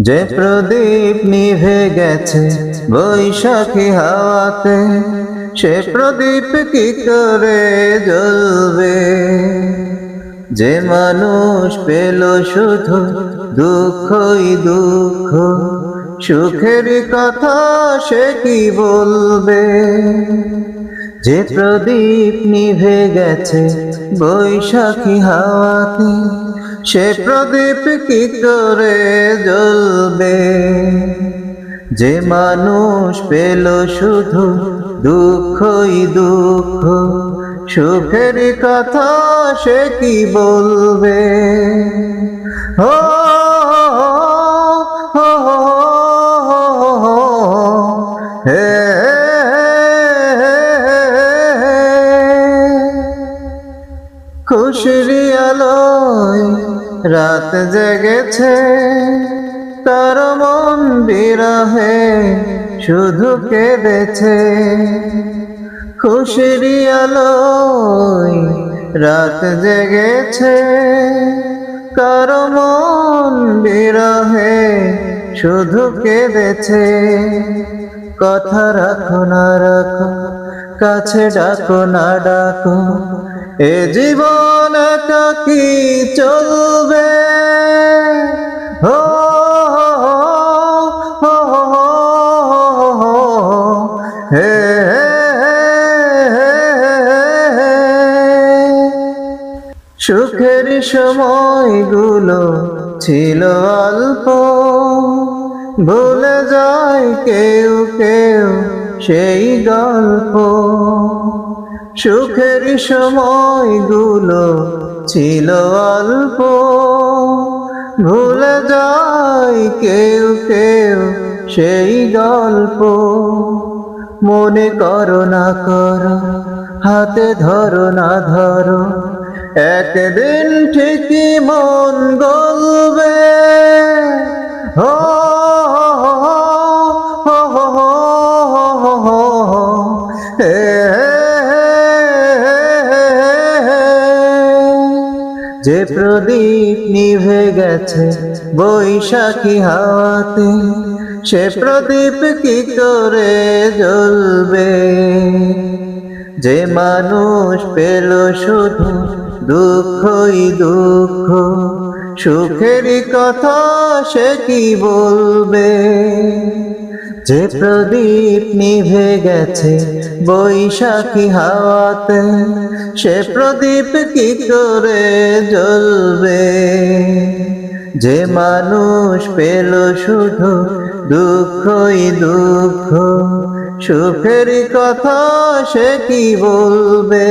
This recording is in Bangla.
যে প্রদীপ নিভে গেছে বৈশাখী হাওয়াতে, সে প্রদীপ কি করে জ্বলবে? যে মানুষ পেল শুধু দুঃখই দুঃখ, সুখের কথা সে কি বলবে? যে প্রদীপ নিভে গেছে বৈশাখী হাওয়াতে, সে প্রদীপ কি করে জ্বলবে? যে মানুষ পেল শুধু দুঃখই দুঃখ, সুখের কথা সে কি বলবে? ও হে খুশির আলোয় রাত জেগেছে, তার মন বিরহে শুধু কেঁদেছে। খুশির আলোয় রাত জেগেছে, কার মন বিরহে শুধু কেঁদেছে। কথা রাখো না রাখো, কাছে ডাকো না ডাকো, এ জীবন একাকী চলবে। ও হে সুখের সময়গুলো ছিল অল্প, ভুলে যায় কেউ কেউ সেই গল্প। সুখের সময়গুলো ছিল অল্প, ভুলে যায় কেউ কেউ সেই গল্প। মনে করো না করো, হাতে ধরো না ধরো, একদিন ঠিকই মন গলবে। ও যে প্রদীপ নিভে গেছে বৈশাখী হাওয়াতে, সে প্রদীপ কি করে জ্বলবে? যে মানুষ পেল শুধু দুঃখই দুঃখ, সুখের কথা সে কি বলবে? যে প্রদীপ নিভে গেছে বৈশাখী হাওয়াতে, সে প্রদীপ কি করে জ্বলবে? যে মানুষ পেল শুধু দুঃখই দুঃখ, সুখের কথা সে কি বলবে?